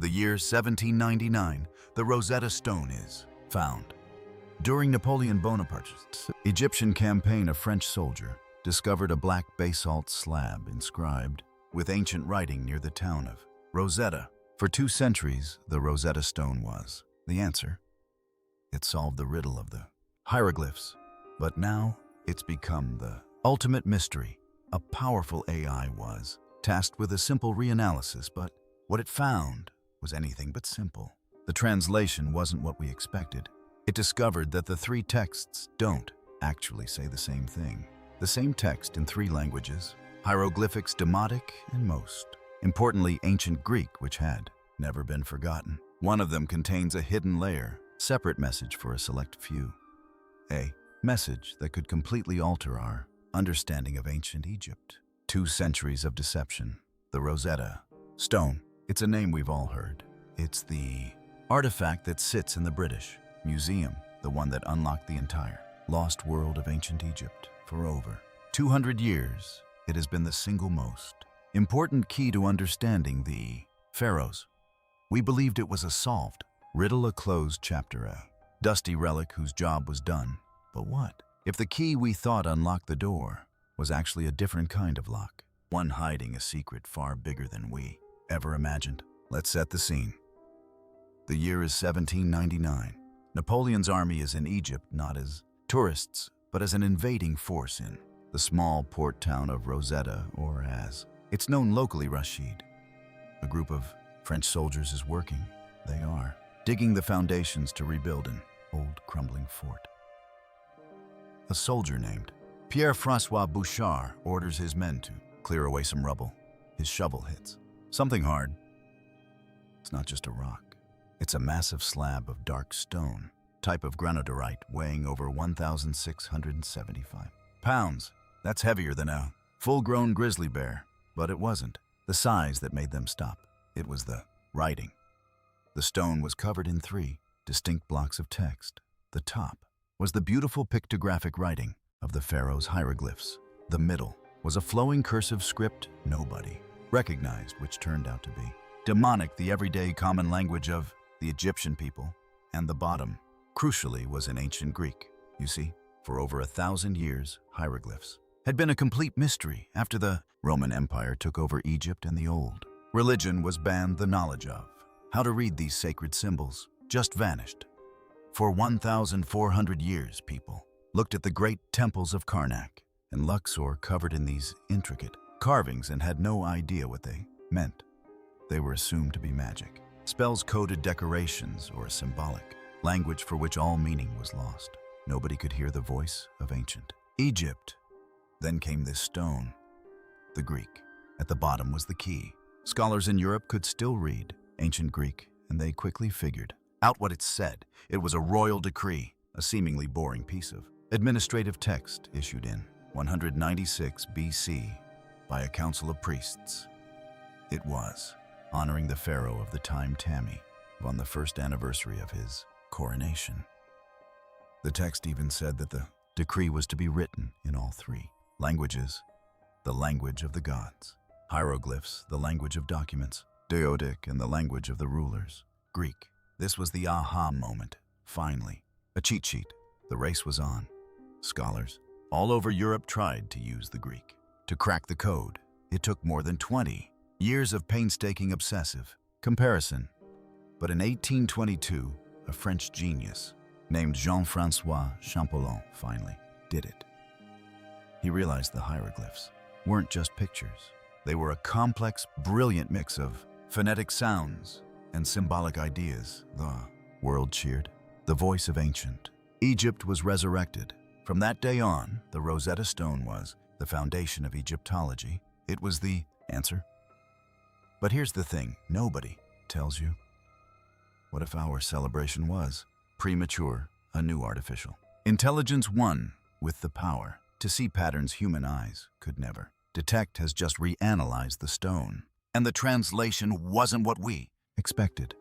The year 1799, the Rosetta Stone is found. During Napoleon Bonaparte's Egyptian campaign, a French soldier discovered a black basalt slab inscribed with ancient writing near the town of Rosetta. For 2 centuries, the Rosetta Stone was the answer. It solved the riddle of the hieroglyphs, but now it's become the ultimate mystery. A powerful AI was tasked with a simple reanalysis, but what it found was anything but simple. The translation wasn't what we expected. It discovered that the 3 texts don't actually say the same thing. The same text in 3 languages: hieroglyphics, demotic, and most importantly, ancient Greek, which had never been forgotten. One of them contains a hidden layer, separate message for a select few. A message that could completely alter our understanding of ancient Egypt. 2 centuries of deception. The Rosetta Stone. It's a name we've all heard. It's the artifact that sits in the British Museum, the one that unlocked the entire lost world of ancient Egypt. For over 200 years, it has been the single most important key to understanding the pharaohs. We believed it was a solved riddle, a closed chapter, a dusty relic whose job was done. But what if the key we thought unlocked the door was actually a different kind of lock, one hiding a secret far bigger than we ever imagined? Let's set the scene. The year is 1799. Napoleon's army is in Egypt not as tourists, but as an invading force in the small port town of Rosetta, or as it's known locally, Rashid. A group of French soldiers is working. They are digging the foundations to rebuild an old crumbling fort. A soldier named Pierre-François Bouchard orders his men to clear away some rubble. His shovel hits something hard. It's not just a rock. It's a massive slab of dark stone, type of granodiorite, weighing over 1,675 pounds. That's heavier than a full-grown grizzly bear. But it wasn't the size that made them stop. It was the writing. The stone was covered in 3 distinct blocks of text. The top was the beautiful pictographic writing of the pharaoh's hieroglyphs. The middle was a flowing cursive script nobody recognized, which turned out to be demonic, the everyday common language of the Egyptian people. And the bottom, crucially, was in ancient Greek. You see, for over 1,000 years, hieroglyphs had been a complete mystery. After the Roman Empire took over Egypt and the old religion was banned, the knowledge of how to read these sacred symbols just vanished. For 1,400 years, people looked at the great temples of Karnak and Luxor covered in these intricate carvings and had no idea what they meant. They were assumed to be magic, spells, coded decorations, or a symbolic language for which all meaning was lost. Nobody could hear the voice of ancient Egypt. Then came this stone, the Greek. At the bottom was the key. Scholars in Europe could still read ancient Greek, and they quickly figured out what it said. It was a royal decree, a seemingly boring piece of administrative text issued in 196 BC by a council of priests. It was honoring the pharaoh of the time, Tami, on the 1st anniversary of his coronation. The text even said that the decree was to be written in all 3 languages: the language of the gods, hieroglyphs, the language of documents, Decoded, and the language of the rulers, Greek. This was the aha moment. Finally, a cheat sheet. The race was on. Scholars all over Europe tried to use the Greek to crack the code. It took more than 20 years of painstaking obsessive comparison. But in 1822, a French genius named Jean-François Champollion finally did it. He realized the hieroglyphs weren't just pictures. They were a complex, brilliant mix of phonetic sounds and symbolic ideas. The world cheered. The voice of ancient Egypt was resurrected. From that day on, the Rosetta Stone was the foundation of Egyptology. It was the answer. But here's the thing, nobody tells you. What if our celebration was premature, a new artificial intelligence, one with the power to see patterns human eyes could never detect, has just reanalyzed the stone? And the translation wasn't what we expected.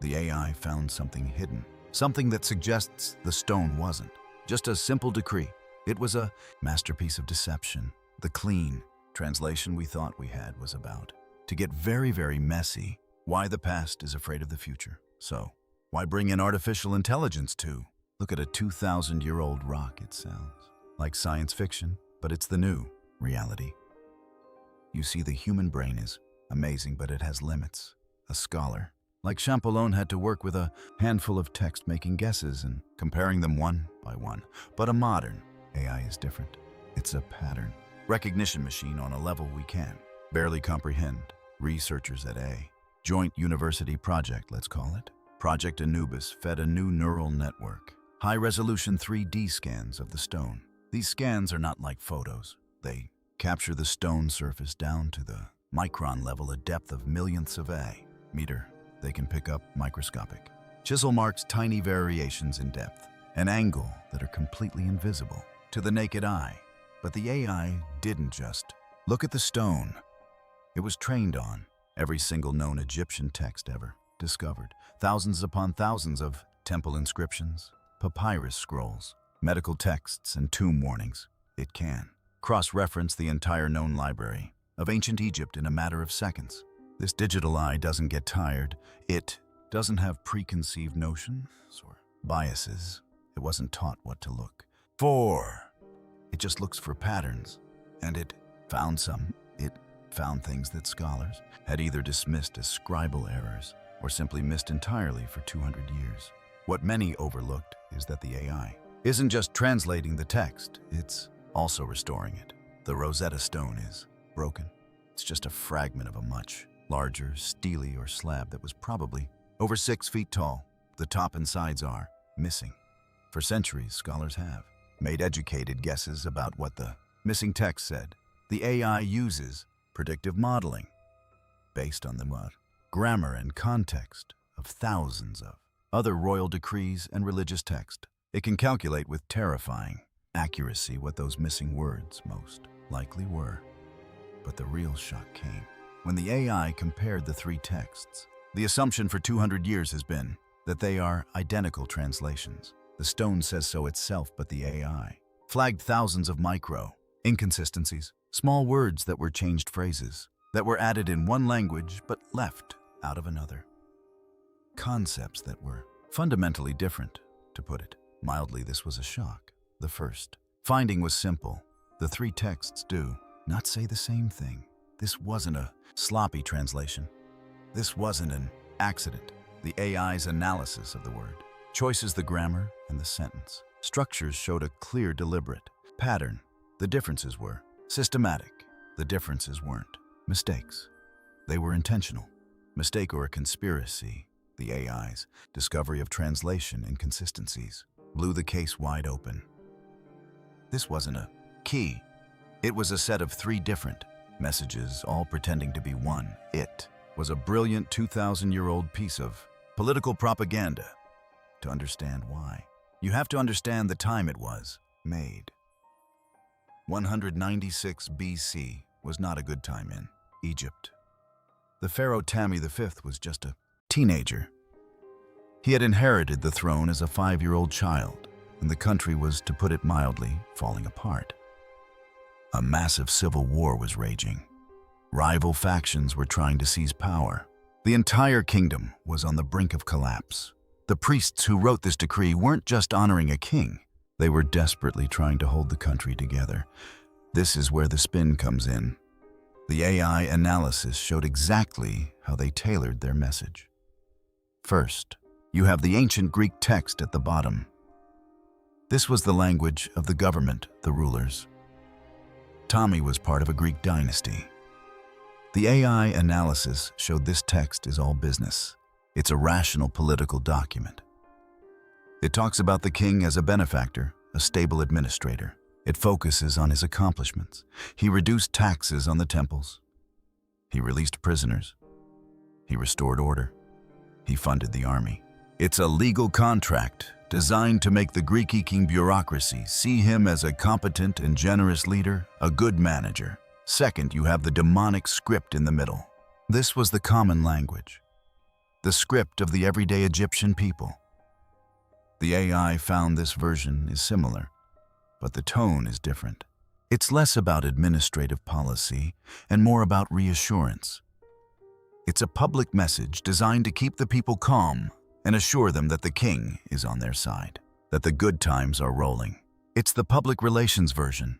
The AI found something hidden, something that suggests the stone wasn't just a simple decree. It was a masterpiece of deception. The clean translation we thought we had was about to get very, very messy. Why the past is afraid of the future. So, why bring in artificial intelligence too? Look at a 2,000-year-old rock. It sounds like science fiction, but it's the new reality. You see, the human brain is amazing, but it has limits. A scholar like Napoleon had to work with a handful of text, making guesses and comparing them one by one. But a modern AI is different. It's a pattern recognition machine on a level we can barely comprehend. Researchers at a joint university project, let's call it, Project Anubis, fed a new neural network high-resolution 3D scans of the stone. These scans are not like photos. They capture the stone surface down to the micron level, a depth of millionths of a meter. They can pick up microscopic chisel marks, tiny variations in depth, an angle that are completely invisible to the naked eye. But the AI didn't just look at the stone. It was trained on every single known Egyptian text ever discovered, thousands upon thousands of temple inscriptions, papyrus scrolls, medical texts, and tomb warnings. It can cross-reference the entire known library of ancient Egypt in a matter of seconds. This digital eye doesn't get tired. It doesn't have preconceived notions or biases. It wasn't taught what to look for. It just looks for patterns, and it found some. It found things that scholars had either dismissed as scribal errors or simply missed entirely for 200 years. What many overlooked is that the AI isn't just translating the text, it's also restoring it. The Rosetta Stone is broken. It's just a fragment of a much larger stele or slab that was probably over 6 feet tall. The top and sides are missing. For centuries, scholars have made educated guesses about what the missing text said. The AI uses predictive modeling based on the grammar and context of thousands of other royal decrees and religious text. It can calculate with terrifying accuracy what those missing words most likely were. But the real shock came when the AI compared the 3 texts. The assumption for 200 years has been that they are identical translations. The stone says so itself, but the AI flagged thousands of micro inconsistencies, small words that were changed, phrases that were added in one language but left out of another, concepts that were fundamentally different, to put it mildly. This was a shock. The first finding was simple. The 3 texts do not say the same thing. This wasn't a sloppy translation. This wasn't an accident. The AI's analysis of the word, choices, the grammar, and the sentence structures showed a clear, deliberate pattern. The differences were systematic. The differences weren't mistakes. They were intentional. Mistake or a conspiracy. The AI's discovery of translation inconsistencies blew the case wide open. This wasn't a key. It was a set of 3 different messages, all pretending to be one. It was a brilliant 2,000-year-old piece of political propaganda. To understand why, you have to understand the time it was made. 196 BC was not a good time in Egypt. The pharaoh Tami V was just a teenager. He had inherited the throne as a 5-year-old child, and the country was, to put it mildly, falling apart. A massive civil war was raging. Rival factions were trying to seize power. The entire kingdom was on the brink of collapse. The priests who wrote this decree weren't just honoring a king. They were desperately trying to hold the country together. This is where the spin comes in. The AI analysis showed exactly how they tailored their message. First, you have the ancient Greek text at the bottom. This was the language of the government, the rulers. Tami was part of a Greek dynasty. The AI analysis showed this text is all business. It's a rational political document. It talks about the king as a benefactor, a stable administrator. It focuses on his accomplishments. He reduced taxes on the temples. He released prisoners. He restored order. He funded the army. It's a legal contract designed to make the Greek-speaking bureaucracy see him as a competent and generous leader, a good manager. Second, you have the demonic script in the middle. This was the common language, the script of the everyday Egyptian people. The AI found this version is similar, but the tone is different. It's less about administrative policy and more about reassurance. It's a public message designed to keep the people calm and assure them that the king is on their side, that the good times are rolling. It's the public relations version.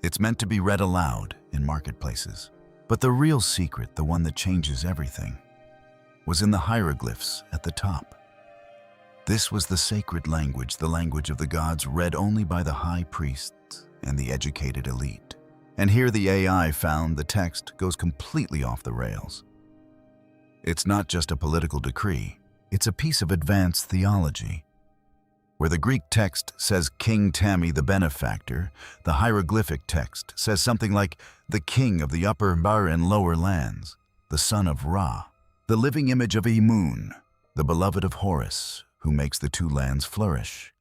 It's meant to be read aloud in marketplaces. But the real secret, the one that changes everything, was in the hieroglyphs at the top. This was the sacred language, the language of the gods, read only by the high priests and the educated elite. And here the AI found the text goes completely off the rails. It's not just a political decree, it's a piece of advanced theology. Where the Greek text says King Tami the benefactor, the hieroglyphic text says something like the king of the upper Bar and lower lands, the son of Ra, the living image of Emun, the beloved of Horus, who makes the two lands flourish.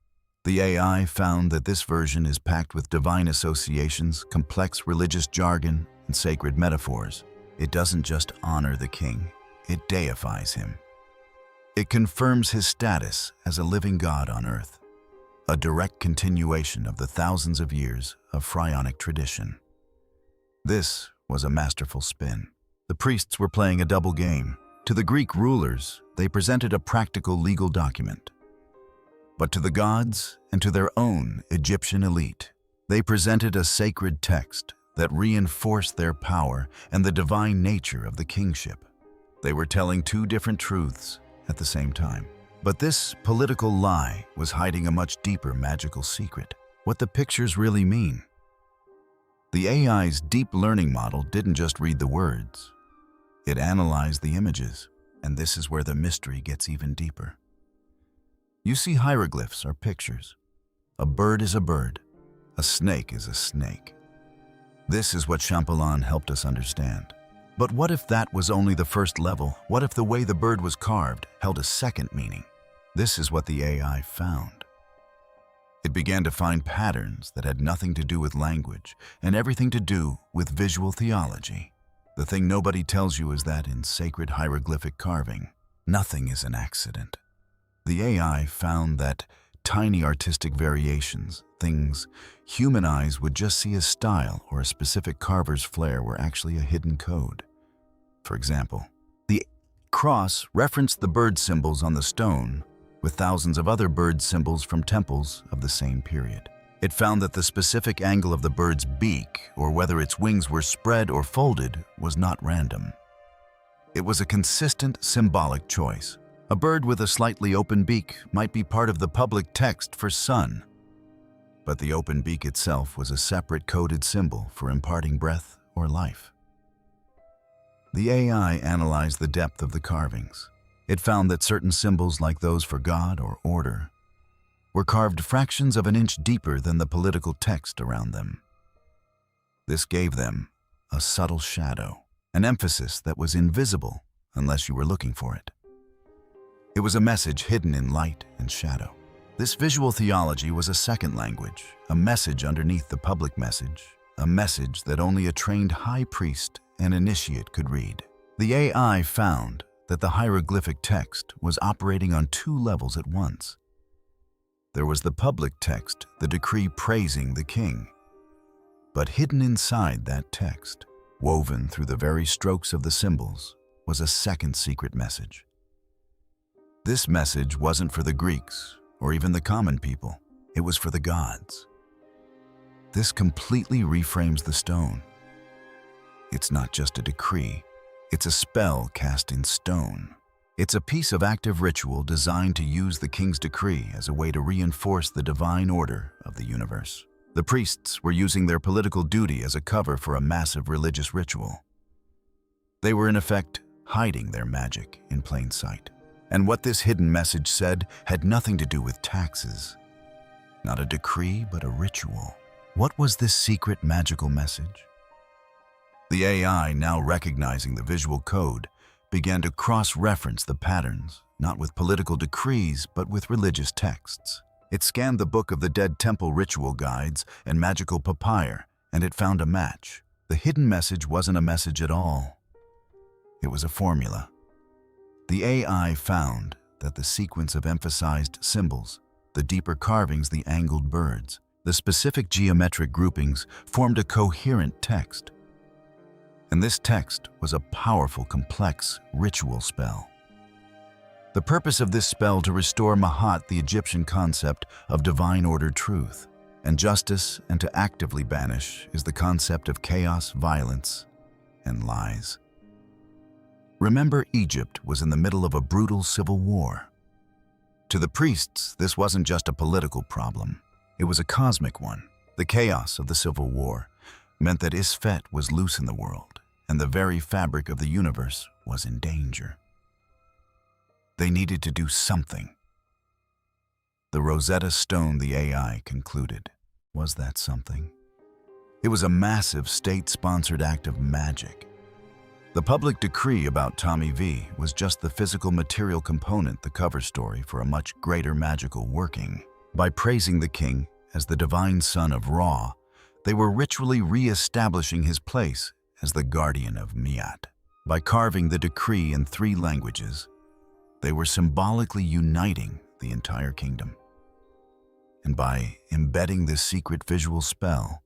The AI found that this version is packed with divine associations, complex religious jargon, and sacred metaphors. It doesn't just honor the king, it deifies him. It confirms his status as a living god on earth, a direct continuation of the thousands of years of pharaonic tradition. This was a masterful spin. The priests were playing a double game. To the Greek rulers, they presented a practical legal document. But to the gods and to their own Egyptian elite, they presented a sacred text that reinforced their power and the divine nature of the kingship. They were telling two different truths at the same time. But this political lie was hiding a much deeper magical secret, what the pictures really mean. The AI's deep learning model didn't just read the words, it analyzed the images, and this is where the mystery gets even deeper. You see, hieroglyphs are pictures. A bird is a bird, a snake is a snake. This is what Champollion helped us understand. But what if that was only the first level? What if the way the bird was carved held a second meaning? This is what the AI found. It began to find patterns that had nothing to do with language and everything to do with visual theology. The thing nobody tells you is that in sacred hieroglyphic carving, nothing is an accident. The AI found that tiny artistic variations, things human eyes would just see as style or a specific carver's flair, were actually a hidden code. For example, the cross referenced the bird symbols on the stone with thousands of other bird symbols from temples of the same period. It found that the specific angle of the bird's beak, or whether its wings were spread or folded, was not random. It was a consistent symbolic choice. A bird with a slightly open beak might be part of the public text for sun, but the open beak itself was a separate coded symbol for imparting breath or life. The AI analyzed the depth of the carvings. It found that certain symbols, like those for God or order, were carved fractions of an inch deeper than the political text around them. This gave them a subtle shadow, an emphasis that was invisible unless you were looking for it. It was a message hidden in light and shadow. This visual theology was a second language, a message underneath the public message, a message that only a trained high priest and initiate could read. The AI found that the hieroglyphic text was operating on two levels at once. There was the public text, the decree praising the king. But hidden inside that text, woven through the very strokes of the symbols, was a second secret message. This message wasn't for the Greeks or even the common people. It was for the gods. This completely reframes the stone. It's not just a decree. It's a spell cast in stone. It's a piece of active ritual designed to use the king's decree as a way to reinforce the divine order of the universe. The priests were using their political duty as a cover for a massive religious ritual. They were in effect hiding their magic in plain sight. And what this hidden message said had nothing to do with taxes. Not a decree, but a ritual. What was this secret magical message? The AI, now recognizing the visual code, began to cross-reference the patterns, not with political decrees, but with religious texts. It scanned the Book of the Dead Temple ritual guides and magical papyr, and it found a match. The hidden message wasn't a message at all. It was a formula. The AI found that the sequence of emphasized symbols, the deeper carvings, the angled birds, the specific geometric groupings formed a coherent text. And this text was a powerful, complex ritual spell. The purpose of this spell to restore Mahat, the Egyptian concept of divine order truth and justice, and to actively banish is the concept of chaos, violence, and lies. Remember, Egypt was in the middle of a brutal civil war. To the priests, this wasn't just a political problem. It was a cosmic one. The chaos of the civil war meant that Isfet was loose in the world, and the very fabric of the universe was in danger. They needed to do something. The Rosetta Stone, the AI, concluded, was that something. It was a massive state-sponsored act of magic. The public decree about Tommy V was just the physical material component, the cover story for a much greater magical working. By praising the king as the divine son of Ra, they were ritually re-establishing his place as the guardian of Miat. By carving the decree in 3 languages, they were symbolically uniting the entire kingdom. And by embedding this secret visual spell,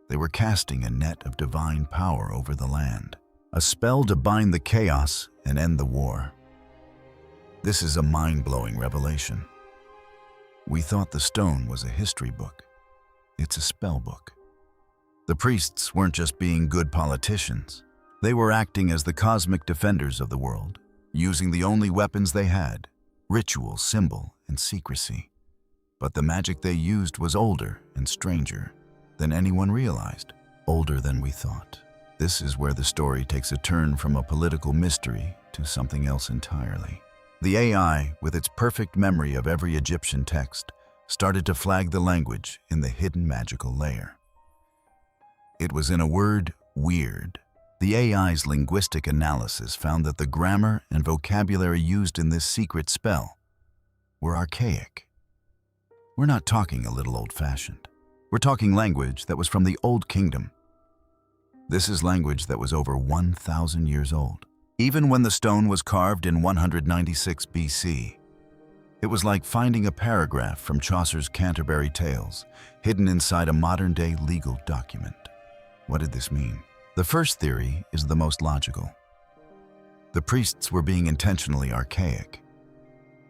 they were casting a net of divine power over the land. A spell to bind the chaos and end the war. This is a mind-blowing revelation. We thought the stone was a history book. It's a spell book. The priests weren't just being good politicians. They were acting as the cosmic defenders of the world, using the only weapons they had: ritual, symbol, and secrecy. But the magic they used was older and stranger than anyone realized, older than we thought. This is where the story takes a turn from a political mystery to something else entirely. The AI, with its perfect memory of every Egyptian text, started to flag the language in the hidden magical layer. It was, in a word, weird. The AI's linguistic analysis found that the grammar and vocabulary used in this secret spell were archaic. We're not talking a little old-fashioned. We're talking language that was from the Old Kingdom. This is language that was over 1,000 years old. Even when the stone was carved in 196 BC, it was like finding a paragraph from Chaucer's Canterbury Tales, hidden inside a modern-day legal document. What did this mean? The first theory is the most logical. The priests were being intentionally archaic.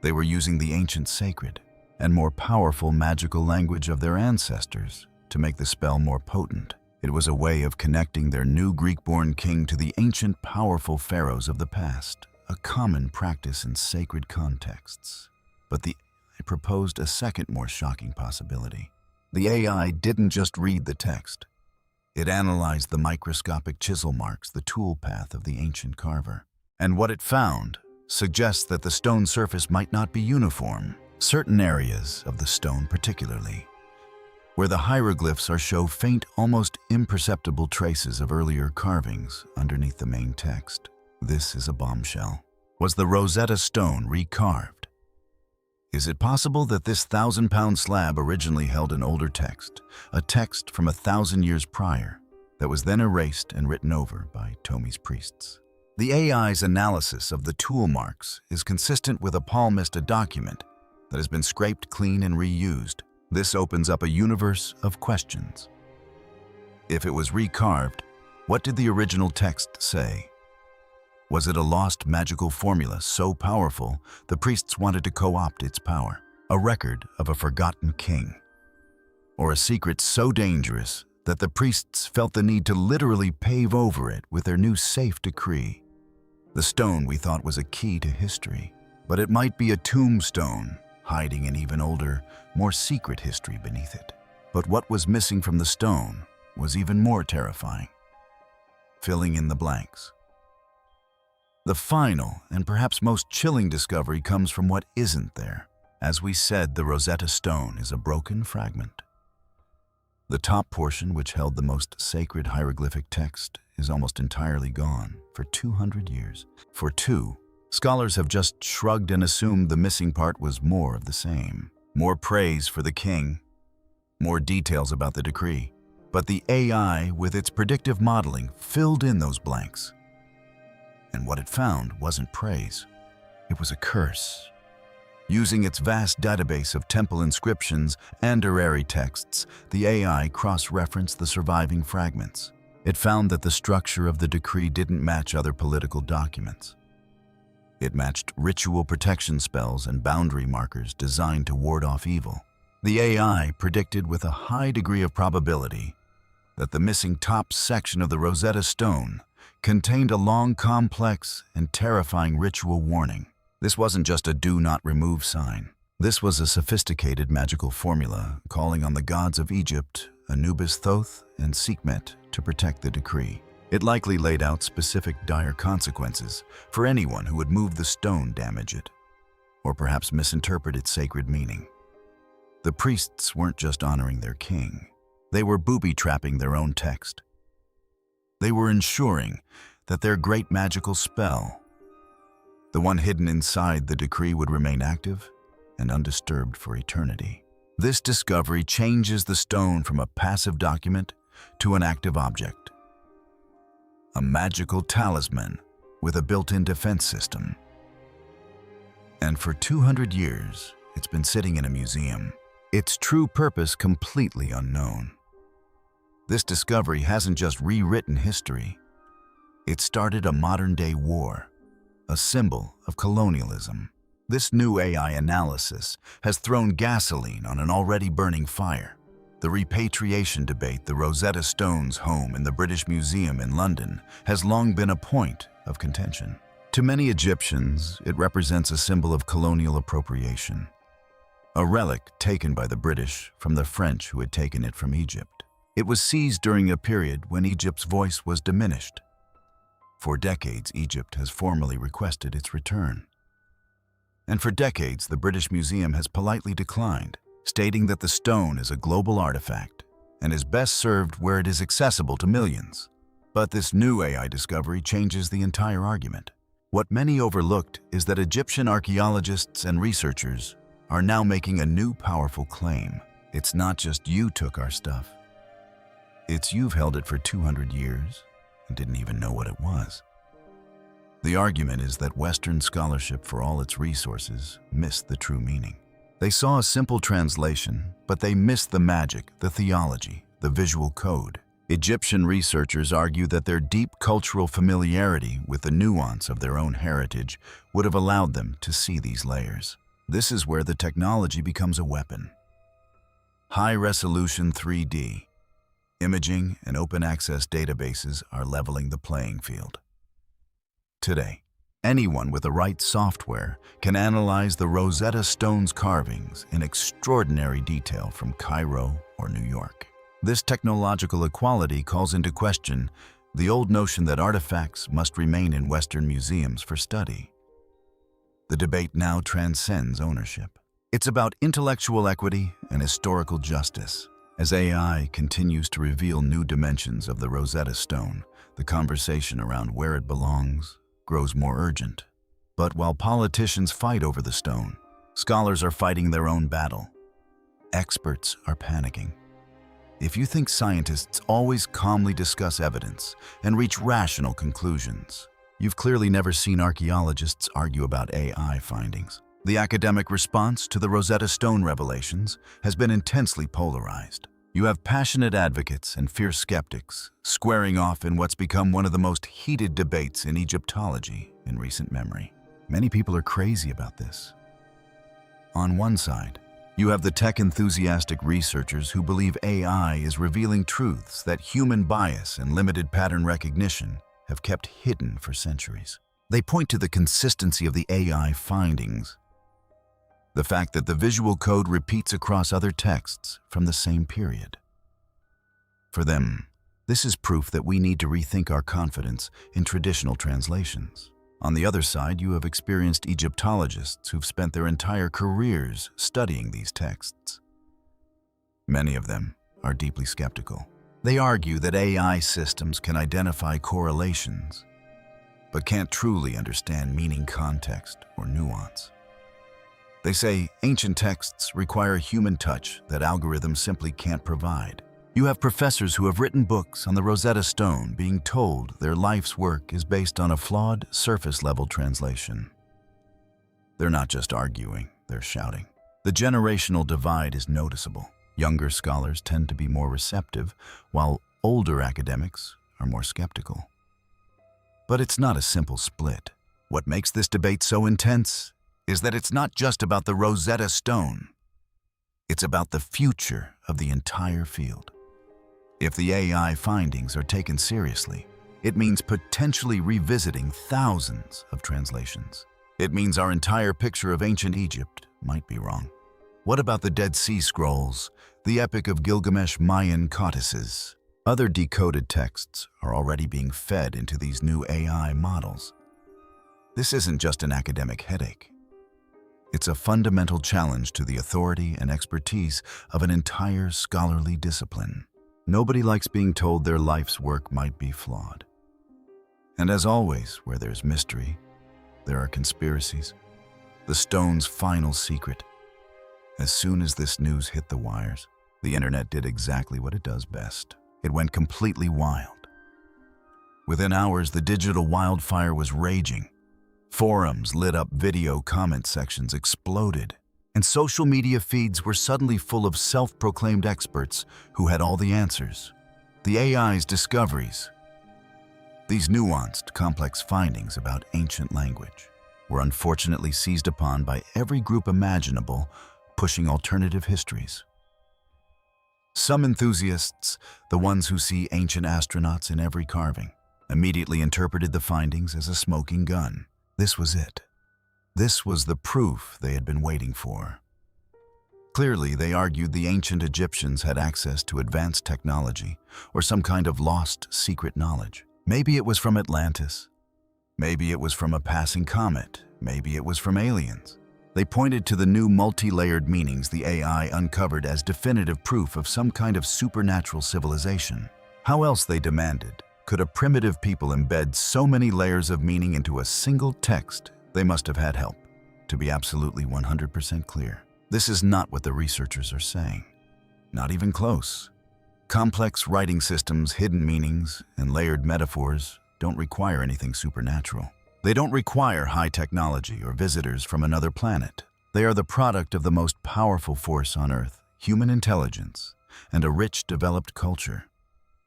They were using the ancient sacred and more powerful magical language of their ancestors to make the spell more potent. It was a way of connecting their new Greek-born king to the ancient, powerful pharaohs of the past, a common practice in sacred contexts. But the AI proposed a second, more shocking possibility. The AI didn't just read the text. It analyzed the microscopic chisel marks, the tool path of the ancient carver. And what it found suggests that the stone surface might not be uniform. Certain areas of the stone, particularly where the hieroglyphs show faint, almost imperceptible traces of earlier carvings underneath the main text. This is a bombshell. Was the Rosetta Stone recarved? Is it possible that this 1,000-pound slab originally held an older text, a text from 1,000 years prior, that was then erased and written over by Tomi's priests? The AI's analysis of the tool marks is consistent with a palmist, a document that has been scraped clean and reused. This opens up a universe of questions. If it was recarved, what did the original text say? Was it a lost magical formula so powerful the priests wanted to co-opt its power? A record of a forgotten king? Or a secret so dangerous that the priests felt the need to literally pave over it with their new safe decree? The stone we thought was a key to history, but it might be a tombstone, hiding an even older, more secret history beneath it. But what was missing from the stone was even more terrifying. Filling in the blanks. The final and perhaps most chilling discovery comes from what isn't there. As we said, the Rosetta Stone is a broken fragment. The top portion, which held the most sacred hieroglyphic text, is almost entirely gone for 200 years. For scholars have just shrugged and assumed the missing part was more of the same. More praise for the king, more details about the decree. But the AI, with its predictive modeling, filled in those blanks. And what it found wasn't praise. It was a curse. Using its vast database of temple inscriptions and orrery texts, the AI cross-referenced the surviving fragments. It found that the structure of the decree didn't match other political documents. It matched ritual protection spells and boundary markers designed to ward off evil. The AI predicted with a high degree of probability that the missing top section of the Rosetta Stone contained a long, complex, and terrifying ritual warning. This wasn't just a do not remove sign. This was a sophisticated magical formula calling on the gods of Egypt, Anubis Thoth, and Sekhmet to protect the decree. It likely laid out specific dire consequences for anyone who would move the stone, damage it, or perhaps misinterpret its sacred meaning. The priests weren't just honoring their king. They were booby-trapping their own text. They were ensuring that their great magical spell, the one hidden inside the decree, would remain active and undisturbed for eternity. This discovery changes the stone from a passive document to an active object, a magical talisman with a built-in defense system. And for 200 years, it's been sitting in a museum, its true purpose completely unknown. This discovery hasn't just rewritten history. It started a modern-day war, a symbol of colonialism. This new AI analysis has thrown gasoline on an already burning fire. The repatriation debate, the Rosetta Stone's home in the British Museum in London, has long been a point of contention. To many Egyptians, it represents a symbol of colonial appropriation, a relic taken by the British from the French who had taken it from Egypt. It was seized during a period when Egypt's voice was diminished. For decades, Egypt has formally requested its return. And for decades, the British Museum has politely declined, stating that the stone is a global artifact and is best served where it is accessible to millions. But this new AI discovery changes the entire argument. What many overlooked is that Egyptian archaeologists and researchers are now making a new powerful claim. It's not just you took our stuff. It's you've held it for 200 years and didn't even know what it was. The argument is that Western scholarship, for all its resources, missed the true meaning. They saw a simple translation, but they missed the magic, the theology, the visual code. Egyptian researchers argue that their deep cultural familiarity with the nuance of their own heritage would have allowed them to see these layers. This is where the technology becomes a weapon. High-resolution 3D, imaging, and open-access databases are leveling the playing field. Today, anyone with the right software can analyze the Rosetta Stone's carvings in extraordinary detail from Cairo or New York. This technological equality calls into question the old notion that artifacts must remain in Western museums for study. The debate now transcends ownership. It's about intellectual equity and historical justice. As AI continues to reveal new dimensions of the Rosetta Stone, the conversation around where it belongs grows more urgent. But while politicians fight over the stone, scholars are fighting their own battle. Experts are panicking. If you think scientists always calmly discuss evidence and reach rational conclusions, you've clearly never seen archaeologists argue about AI findings. The academic response to the Rosetta Stone revelations has been intensely polarized. You have passionate advocates and fierce skeptics squaring off in what's become one of the most heated debates in Egyptology in recent memory. Many people are crazy about this. On one side, you have the tech-enthusiastic researchers who believe AI is revealing truths that human bias and limited pattern recognition have kept hidden for centuries. They point to the consistency of the AI findings, the fact that the visual code repeats across other texts from the same period. For them, this is proof that we need to rethink our confidence in traditional translations. On the other side, you have experienced Egyptologists who've spent their entire careers studying these texts. Many of them are deeply skeptical. They argue that AI systems can identify correlations, but can't truly understand meaning, context, or nuance. They say ancient texts require human touch that algorithms simply can't provide. You have professors who have written books on the Rosetta Stone being told their life's work is based on a flawed, surface-level translation. They're not just arguing, they're shouting. The generational divide is noticeable. Younger scholars tend to be more receptive, while older academics are more skeptical. But it's not a simple split. What makes this debate so intense is that it's not just about the Rosetta Stone. It's about the future of the entire field. If the AI findings are taken seriously, it means potentially revisiting thousands of translations. It means our entire picture of ancient Egypt might be wrong. What about the Dead Sea Scrolls, the Epic of Gilgamesh Mayan codices? Other decoded texts are already being fed into these new AI models. This isn't just an academic headache. It's a fundamental challenge to the authority and expertise of an entire scholarly discipline. Nobody likes being told their life's work might be flawed. And as always, where there's mystery, there are conspiracies. The stone's final secret. As soon as this news hit the wires, the internet did exactly what it does best. It went completely wild. Within hours, the digital wildfire was raging. Forums lit up, video comment sections exploded, and social media feeds were suddenly full of self-proclaimed experts who had all the answers. The AI's discoveries, these nuanced, complex findings about ancient language, were unfortunately seized upon by every group imaginable, pushing alternative histories. Some enthusiasts, the ones who see ancient astronauts in every carving, immediately interpreted the findings as a smoking gun. This was it. This was the proof they had been waiting for. Clearly, they argued the ancient Egyptians had access to advanced technology or some kind of lost secret knowledge. Maybe it was from Atlantis. Maybe it was from a passing comet. Maybe it was from aliens. They pointed to the new multi-layered meanings the AI uncovered as definitive proof of some kind of supernatural civilization. How else, they demanded, could a primitive people embed so many layers of meaning into a single text? They must have had help. To be absolutely 100% clear, this is not what the researchers are saying. Not even close. Complex writing systems, hidden meanings, and layered metaphors don't require anything supernatural. They don't require high technology or visitors from another planet. They are the product of the most powerful force on Earth, human intelligence, and a rich, developed culture.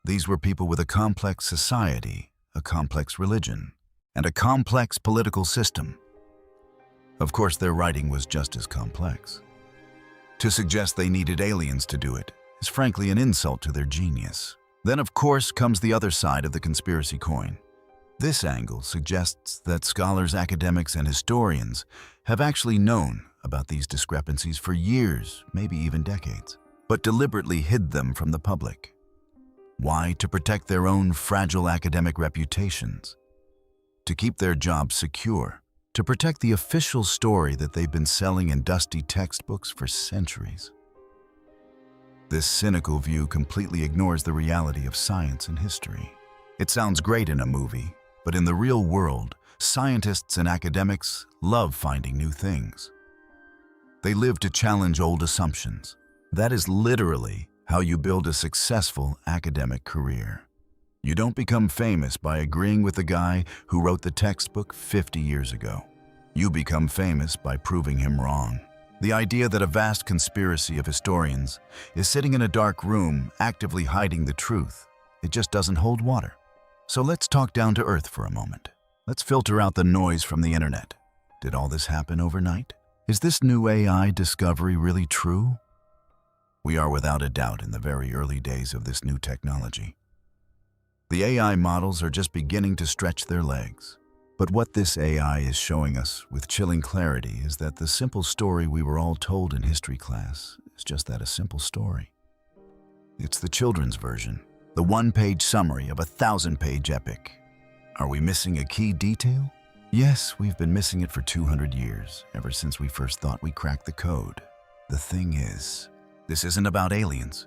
These were people with a complex society, a complex religion, and a complex political system. Of course, their writing was just as complex. To suggest they needed aliens to do it is frankly an insult to their genius. Then, of course, comes the other side of the conspiracy coin. This angle suggests that scholars, academics, and historians have actually known about these discrepancies for years, maybe even decades, but deliberately hid them from the public. Why? To protect their own fragile academic reputations, to keep their jobs secure, to protect the official story that they've been selling in dusty textbooks for centuries. This cynical view completely ignores the reality of science and history. It sounds great in a movie, but in the real world, scientists and academics love finding new things. They live to challenge old assumptions. That is literally how you build a successful academic career. You don't become famous by agreeing with the guy who wrote the textbook 50 years ago. You become famous by proving him wrong. The idea that a vast conspiracy of historians is sitting in a dark room actively hiding the truth, it just doesn't hold water. So let's talk down to earth for a moment. Let's filter out the noise from the internet. Did all this happen overnight? Is this new AI discovery really true? We are without a doubt in the very early days of this new technology. The AI models are just beginning to stretch their legs. But what this AI is showing us with chilling clarity is that the simple story we were all told in history class is just that, a simple story. It's the children's version, the one-page summary of a 1,000-page epic. Are we missing a key detail? Yes, we've been missing it for 200 years, ever since we first thought we cracked the code. The thing is, this isn't about aliens.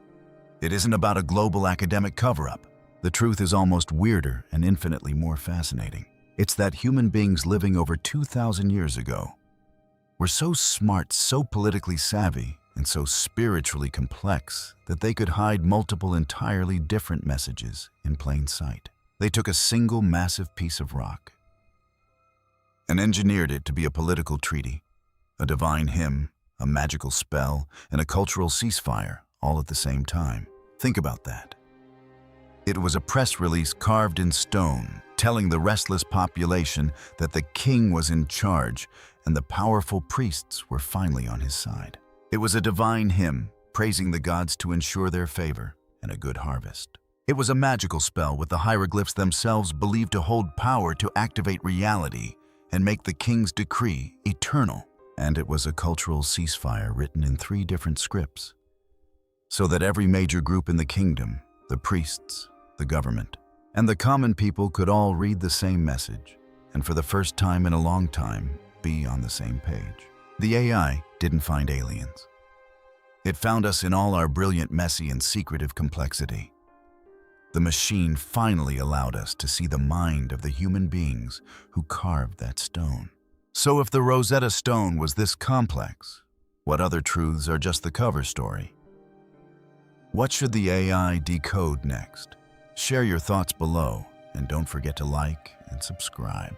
It isn't about a global academic cover-up. The truth is almost weirder and infinitely more fascinating. It's that human beings living over 2,000 years ago were so smart, so politically savvy, and so spiritually complex that they could hide multiple entirely different messages in plain sight. They took a single massive piece of rock and engineered it to be a political treaty, a divine hymn, a magical spell, and a cultural ceasefire all at the same time. Think about that. It was a press release carved in stone, telling the restless population that the king was in charge and the powerful priests were finally on his side. It was a divine hymn, praising the gods to ensure their favor and a good harvest. It was a magical spell with the hieroglyphs themselves believed to hold power to activate reality and make the king's decree eternal. And it was a cultural ceasefire written in 3 different scripts, so that every major group in the kingdom, the priests, the government, and the common people could all read the same message, and for the first time in a long time, be on the same page. The AI didn't find aliens. It found us in all our brilliant, messy, and secretive complexity. The machine finally allowed us to see the mind of the human beings who carved that stone. So if the Rosetta Stone was this complex, what other truths are just the cover story? What should the AI decode next? Share your thoughts below, and don't forget to like and subscribe.